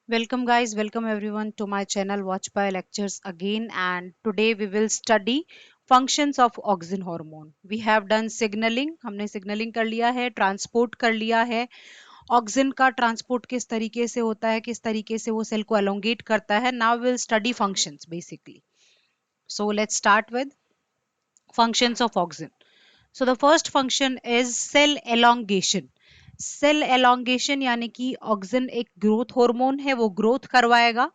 Welcome guys, welcome everyone to my channel Watch by Lectures again, and today we will study functions of auxin hormone. We have done signaling, हमने signaling कर लिया है, transport कर लिया है, auxin का transport किस तरीके से होता है, किस तरीके से वो सेल को elongate करता है. Now we'll study functions basically. So let's start with functions of auxin. So the first function is cell elongation. Cell elongation यानी कि ऑक्सिन एक ग्रोथ हार्मोन है, वो ग्रोथ करवाएगा.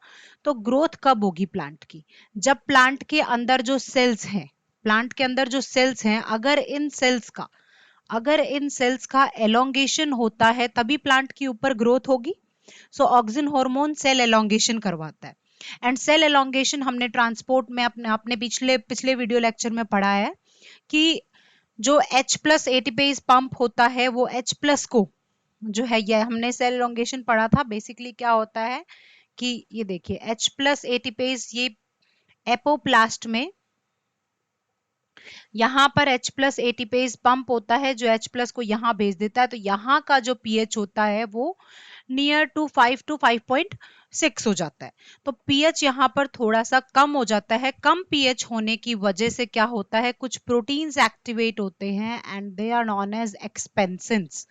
तो ग्रोथ कब होगी प्लांट की? जब प्लांट के अंदर जो सेल्स हैं, प्लांट के अंदर जो सेल्स हैं, अगर इन सेल्स का एलोंगेशन होता है तभी प्लांट के ऊपर ग्रोथ होगी. सो ऑक्सिन हार्मोन सेल एलोंगेशन करवाता है. एंड सेल एलोंगेशन हमने ट्रांसपोर्ट में अपने अपने पिछले पिछले वीडियो लेक्चर में पढ़ा है कि जो H प्लस एटीपेज पंप होता है वो H प्लस को जो है, ये हमने सेल एलोंगेशन पढ़ा था. बेसिकली क्या होता है कि ये देखिए H प्लस एटीपेज ये एपोप्लास्ट में यहाँ पर H प्लस एटीपेज पंप होता है जो H प्लस को यहाँ भेज देता है. तो यहाँ का जो पीएच होता है वो नियर टू 5 to 5.6 हो जाता है. तो पीएच यहाँ पर थोड़ा सा कम हो जाता है. कम पीएच होने की वजह से क्या होता है, कुछ प्रोटीन्स एक्टिवेट होते हैं and they are known as expansins.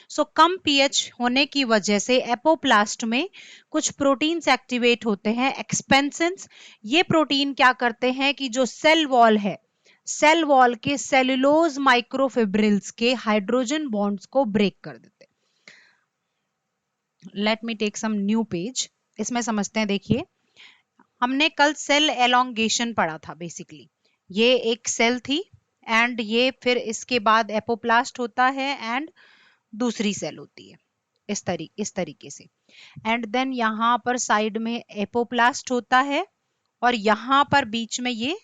So कम पीएच होने की वजह से एपोप्लास्ट में कुछ प्रोटीन्स एक्टिवेट होते हैं, एक्सपेंसेंस. ये प्रोटीन क्या करते हैं कि जो सेल वॉल है, सेल वॉल के सेलुलोज माइक्रोफिब्रिल्स के हाइड्रोजन बॉन्ड्स को ब्रेक कर देते हैं. Let me take some new page, इसमें समझते हैं. देखिए हमने कल सेल एलोंगेशन पढ़ा था. बेसिकली ये एक सेल थी एंड ये फिर इसके बाद एपोप्लास्ट होता है एंड दूसरी सेल होती है इस तरीके से. एंड देन यहाँ पर साइड में एपोप्लास्ट होता है और यहाँ पर बीच में ये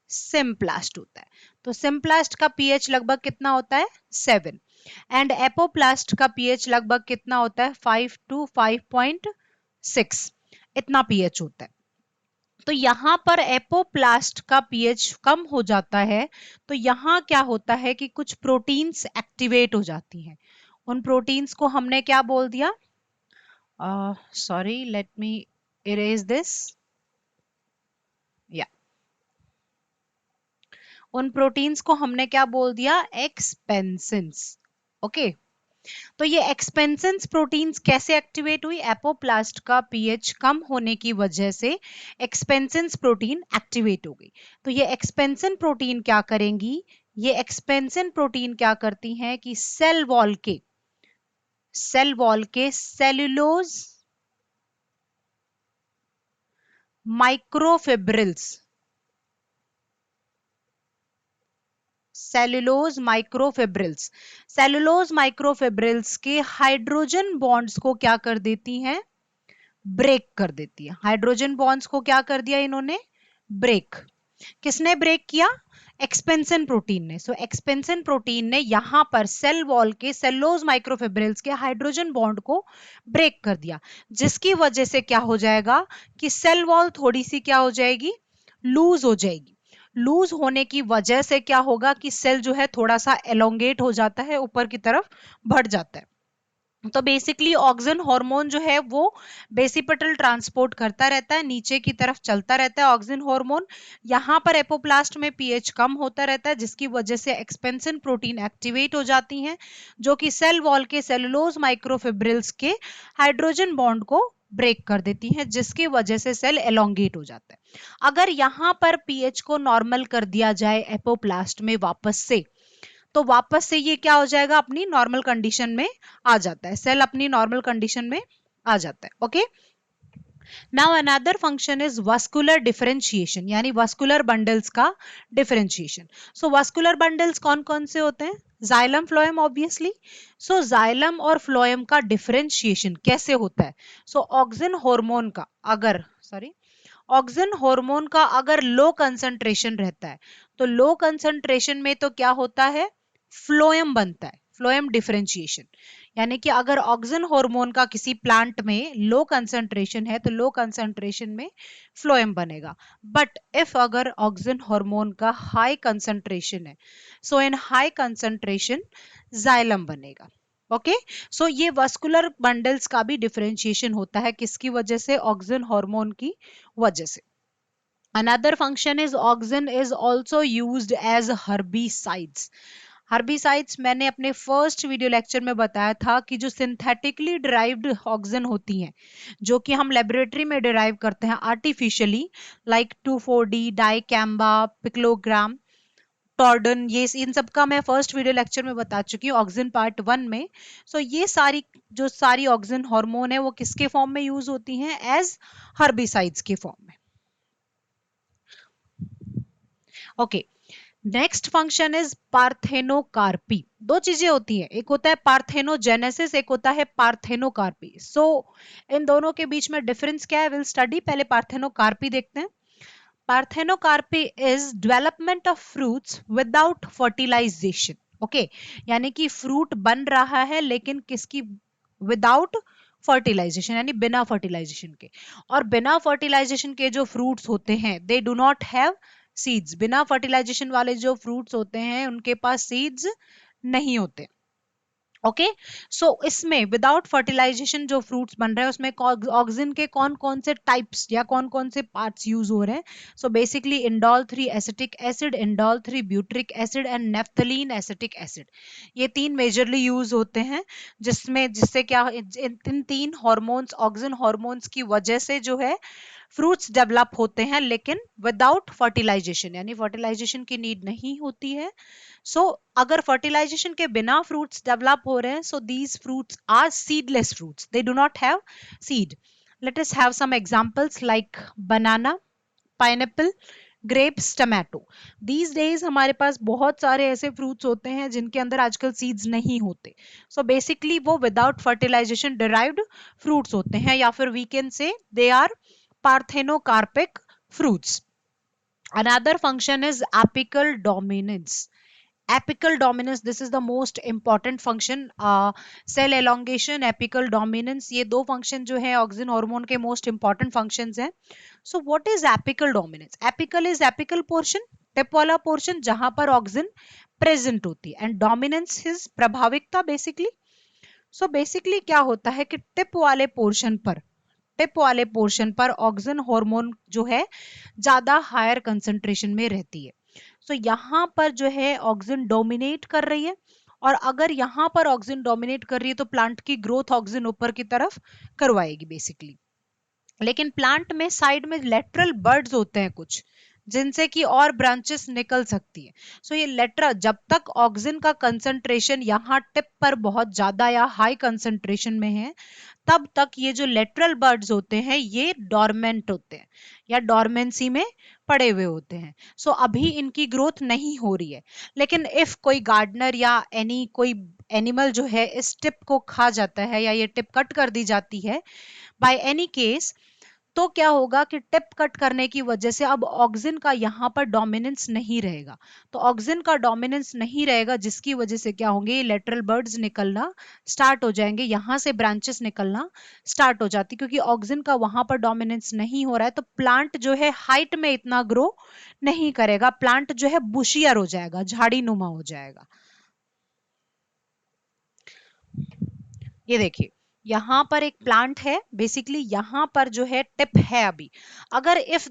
सिम्प्लास्ट होता है. तो सिम्प्लास्ट का पीएच लगभग कितना होता है, 7. एंड एपोप्लास्ट का पीएच लगभग कितना होता है, 5 to 5.6. इतना पीएच होता है. तो यहाँ पर एपोप्लास्ट का पीएच कम हो जाता है. तो यहाँ क्या होता है कि कुछ प्रोटीन्स एक्टिवेट हो जाती हैं. उन प्रोटीन्स को हमने क्या बोल दिया, sorry let me erase this. या उन प्रोटीन्स को हमने क्या बोल दिया, एक्सपेंसेंस. ओके. तो ये एक्सपेंसेंस प्रोटीन्स कैसे एक्टिवेट हुई, एपोप्लास्ट का पीएच कम होने की वजह से एक्सपेंसेंस प्रोटीन एक्टिवेट हो गई. तो ये एक्सपेंसन प्रोटीन क्या करेंगी, ये एक्सपेंसन प्रोटीन क्या करती हैं कि सेल वॉल के सेलुलोज माइक्रोफिब्रिल्स सेलुलोज माइक्रोफिब्रिल्स के हाइड्रोजन बॉन्ड्स को क्या कर देती हैं, ब्रेक कर देती है. हाइड्रोजन बॉन्ड्स को क्या कर दिया इन्होंने, ब्रेक. किसने ब्रेक किया, एक्सपेंसन प्रोटीन ने. सो एक्सपेंसन प्रोटीन ने यहां पर सेल वॉल के सेलुलोज माइक्रोफिब्रिल्स के हाइड्रोजन बॉन्ड को ब्रेक कर दिया, जिसकी वजह से क्या हो जाएगा कि सेल वॉल थोड़ी सी क्या हो जाएगी, लूज हो जाएगी. लूज होने की वजह से क्या होगा कि सेल जो है थोड़ा सा एलोंगेट हो जाता है, ऊपर की तरफ बढ़ जाता है. तो बेसिकली ऑक्सिन हार्मोन जो है वो बेसिपिटल ट्रांसपोर्ट करता रहता है, नीचे की तरफ चलता रहता है ऑक्सिन हार्मोन. यहाँ पर एपोप्लास्ट में पीएच कम होता रहता है, जिसकी वजह से एक्सपेंसन प्रोटीन एक्टिवेट हो जाती हैं जो कि सेल वॉल के सेलुलोज माइक्रोफिब्रिल्स के हाइड्रोजन बॉन्ड को ब्रेक कर देती हैं, जिसकी वजह से सेल एलोंगेट हो जाता है. अगर यहाँ पर पीएच को नॉर्मल कर दिया जाए एपोप्लास्ट में वापस से, तो वापस से ये क्या हो जाएगा, अपनी नॉर्मल कंडीशन में आ जाता है. सेल अपनी नॉर्मल कंडीशन में आ जाता है. Okay. Now another function is vascular differentiation, यानी वस्कुलर बंडल्स का डिफरेंशिएशन. सो वस्कुलर बंडल्स कौन कौन से होते हैं, जाइलम फ्लोएम ऑब्वियसली. सो जाइलम और फ्लोएम का डिफरेंशिएशन कैसे होता है, सो ऑक्सिन हार्मोन का अगर सॉरी ऑक्सिन हार्मोन का अगर लो कंसंट्रेशन रहता है, तो लो कंसंट्रेशन में तो क्या होता है, फ्लोएम बनता है, फ्लोएम डिफरेंशिएशन. यानी कि अगर ऑक्सिन हार्मोन का किसी प्लांट में लो कंसंट्रेशन है तो लो कंसंट्रेशन में फ्लोएम बनेगा. बट इफ अगर ऑक्सिन हार्मोन का हाई कंसंट्रेशन है, सो इन हाई कंसंट्रेशन जाइलम बनेगा. ओके, सो ये वस्कुलर बंडल्स का भी डिफरेंशिएशन होता है, किसकी वजह से? ऑक्सिन हार्मोन की वजह से। Another function is auxin is also used as herbicides. Herbicides मैंने अपने फर्स्ट वीडियो लेक्चर में बताया था कि जो सिंथेटिकली डिराइव्ड ऑक्सिन होती हैं, जो कि हम लेबोरेटरी में डिराइव करते हैं आर्टिफिशियली, लाइक 2,4-D, डाइकैम्बा, पिक्लोग्राम, टॉर्डन, ये इन सब का मैं फर्स्ट वीडियो लेक्चर में बता चुकी हूँ ऑक्सिन पार्ट 1 में। सो ये सारी जो सारी ऑक्सिन हार्मोन है वो किसके फॉर्म में यूज होती हैं? एज हर्बिसाइड्स के फॉर्म में। Okay, next function is parthenocarpy. दो चीजें होती है, एक होता है पार्थेनोजेनेसिस, एक होता है पार्थेनोकार्पी। सो इन दोनों के बीच में डिफरेंस क्या है? Will study. पहले पार्थेनोकार्पी देखते हैं। Parthenocarpy is development of fruits without fertilization. Okay, यानी कि फ्रूट बन रहा है लेकिन किसकी? विदाउट फर्टिलाइजेशन, यानी बिना फर्टिलाइजेशन के। और बिना फर्टिलाइजेशन के जो फ्रूट्स होते हैं दे डू नॉट हैव सीड्स। बिना फर्टिलाइजेशन वाले जो फ्रूट्स होते हैं उनके पास सीड्स नहीं होते। ओके, सो इसमें विदाउट फर्टिलाइजेशन जो फ्रूट्स बन रहे हैं उसमें ऑक्सिन के कौन कौन से टाइप्स या कौन कौन से पार्ट्स यूज हो रहे हैं? So basically indole 3 acetic acid, indole 3 butyric acid and naphthalene acetic acid, ये तीन मेजरली यूज होते हैं। जिससे क्या, इन तीन हॉर्मोन्स, ऑक्सिन हॉर्मोन्स की वजह से जो है फ्रूट्स डेवलप होते हैं, लेकिन विदाउट फर्टिलाइजेशन, यानी फर्टिलाइजेशन की नीड नहीं होती है। सो अगर फर्टिलाइजेशन के बिना फ्रूट्स डेवलप हो रहे हैं, so these fruits are seedless fruits, they do not have seed. Let us have some examples like banana, pineapple, grapes, tomato. These days हमारे पास बहुत सारे ऐसे फ्रूट्स होते हैं जिनके अंदर आजकल सीड्स नहीं होते। सो बेसिकली वो विदाउट फर्टिलाइजेशन डिराइव्ड फ्रूट्स होते हैं, या फिर we can say they are parthenocarpic fruits. Another function is apical dominance. Apical dominance, this is the most important function. Cell elongation, apical dominance, ये दो function जो है auxin hormone के most important functions हैं. So what is apical dominance? Apical is apical portion, tip वाला portion जहां पर auxin present होती है, एंड डोमिनेंस इज प्रभाविकता बेसिकली। सो बेसिकली क्या होता है कि टिप वाले पोर्शन पर ऑक्सिन हार्मोन जो है ज्यादा हायर कंसंट्रेशन में रहती है। सो यहाँ पर जो है ऑक्सिन डोमिनेट कर रही है, और अगर यहाँ पर ऑक्सिन डोमिनेट कर रही है तो प्लांट की ग्रोथ ऑक्सिन ऊपर की तरफ करवाएगी बेसिकली। लेकिन प्लांट में साइड में लेटरल बर्ड्स होते हैं कुछ, जिनसे कि और ब्रांचेस निकल सकती है। सो ये लेटरल, जब तक ऑक्सिन का कंसंट्रेशन यहाँ टिप पर बहुत ज्यादा या हाई कंसंट्रेशन में है, तब तक ये जो लेटरल बर्ड्स होते हैं ये डॉर्मेंट होते हैं या डॉर्मेंसी में पड़े हुए होते हैं। सो अभी इनकी ग्रोथ नहीं हो रही है। लेकिन इफ कोई गार्डनर या कोई एनिमल जो है इस टिप को खा जाता है या ये टिप कट कर दी जाती है बाय एनी केस, तो क्या होगा कि टिप कट करने की वजह से अब ऑक्सिन का यहाँ पर डोमिनेंस नहीं रहेगा। तो ऑक्सिन का डोमिनेंस नहीं रहेगा, जिसकी वजह से क्या होंगे, लेटरल बर्ड्स निकलना स्टार्ट हो जाएंगे, यहाँ से ब्रांचेस निकलना स्टार्ट हो जाती, क्योंकि ऑक्सिन का वहां पर डोमिनेंस नहीं हो रहा है। तो प्लांट जो है हाइट में इतना ग्रो नहीं करेगा, प्लांट जो है बुशियर हो जाएगा, झाड़ी नुमा हो जाएगा। ये देखिए, यहाँ पर एक प्लांट है, बेसिकली यहाँ पर जो है टिप है अभी। अगर इफ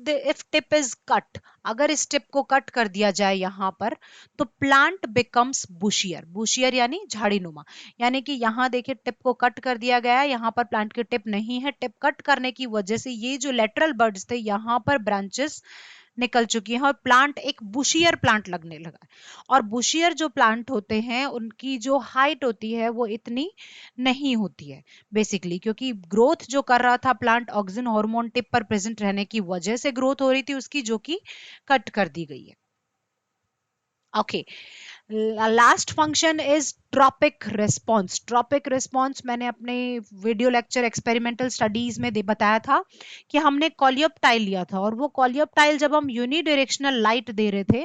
टिप इज कट, अगर इस टिप को कट कर दिया जाए यहाँ पर, तो प्लांट बिकम्स बुशियर। बुशियर यानी झाड़ी नुमा, यानी कि यहाँ देखिए टिप को कट कर दिया गया है, यहाँ पर प्लांट की टिप नहीं है। टिप कट करने की वजह से ये जो लेटरल बर्ड्स थे यहाँ पर ब्रांचेस निकल चुकी हैं और प्लांट एक बुशियर प्लांट लगने लगा है। और बुशियर जो प्लांट होते हैं उनकी जो हाइट होती है वो इतनी नहीं होती है बेसिकली, क्योंकि ग्रोथ जो कर रहा था प्लांट ऑक्सिन हार्मोन टिप पर प्रेजेंट रहने की वजह से ग्रोथ हो रही थी उसकी, जो कि कट कर दी गई है। Okay, last function is tropic response. Tropic response मैंने अपने वीडियो लेक्चर एक्सपेरिमेंटल स्टडीज में बताया था कि हमने कॉलियोप्टाइल लिया था, और वो कॉलियोप्टाइल जब हम यूनिडायरेक्शनल लाइट दे रहे थे,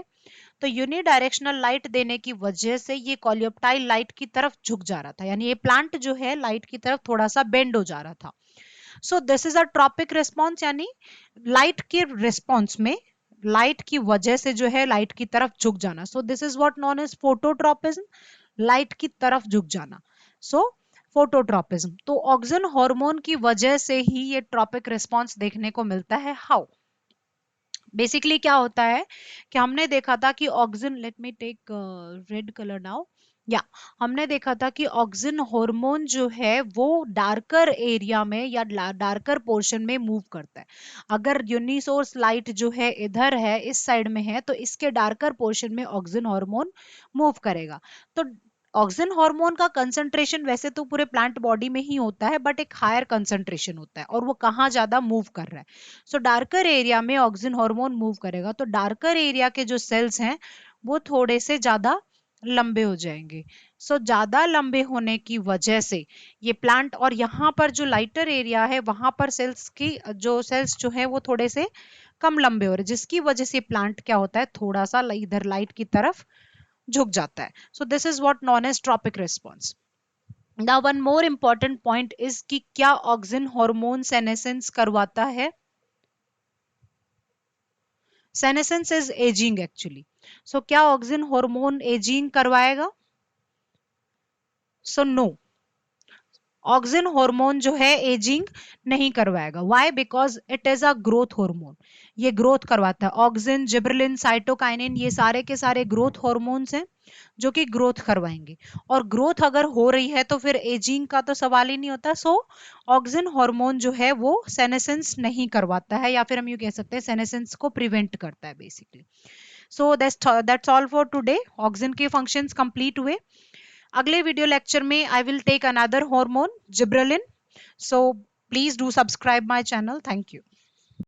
तो यूनिडायरेक्शनल लाइट देने की वजह से ये कॉलियोप्टाइल लाइट की तरफ झुक जा रहा था, यानी ये प्लांट जो है लाइट की तरफ थोड़ा सा बेंड हो जा रहा था। सो this is a tropic response, यानी लाइट के रिस्पॉन्स में लाइट की वजह से जो है लाइट की तरफ झुक जाना। So this is what known as phototropism, light की तरफ झुक जाना। So phototropism. तो ऑक्सिन हार्मोन की वजह से ही ये ट्रॉपिक रिस्पॉन्स देखने को मिलता है। हाउ? बेसिकली क्या होता है कि हमने देखा था कि auxin, let me take red colour now, या हमने देखा था कि ऑक्सिन हार्मोन जो है वो डार्कर एरिया में या डार्कर पोर्शन में मूव करता है। अगर यूनिसोर्स लाइट जो है इधर है, इस साइड में है, तो इसके डार्कर पोर्शन में ऑक्सिन हार्मोन मूव करेगा। तो ऑक्सिन हार्मोन का कंसंट्रेशन वैसे तो पूरे प्लांट बॉडी में ही होता है, बट एक हायर कंसंट्रेशन होता है, और वो कहाँ ज्यादा मूव कर रहा है। सो डार्कर एरिया में ऑक्सिन हार्मोन मूव करेगा, तो डार्कर एरिया के जो सेल्स हैं वो थोड़े से ज्यादा लंबे हो जाएंगे। सो ज्यादा लंबे होने की वजह से ये प्लांट, और यहाँ पर जो लाइटर एरिया है वहां पर सेल्स जो है वो थोड़े से कम लंबे हो रहे, जिसकी वजह से प्लांट क्या होता है, थोड़ा सा इधर लाइट की तरफ झुक जाता है। So this is what known as tropic response. Now one more important point is कि क्या ऑक्सिन हार्मोन सेनेसेंस करवाता है? Senescence is ageing actually. So क्या ऑक्सिन हार्मोन एजिंग करवाएगा? सो नो, ऑक्सिन हार्मोन जो है एजिंग नहीं करवाएगा। Why? Because it is a growth hormone. ये ग्रोथ करवाता है। ऑक्सिन, जिबरेलिन, साइटोकाइनिन, ये सारे के सारे ग्रोथ हार्मोन्स हैं जो कि ग्रोथ करवाएंगे। और ग्रोथ अगर हो रही है तो फिर एजिंग का तो सवाल ही नहीं होता। सो ऑक्सिन हार्मोन जो है वो सेनेसेंस नहीं करवाता है, या फिर हम ये कह सकते हैं सेनेसेंस को प्रिवेंट करता है basically. So that's all for today. Auxin के फंक्शंस कंप्लीट हुए। अगले वीडियो लेक्चर में I will take another hormone, gibberellin. So please do subscribe my channel. Thank you.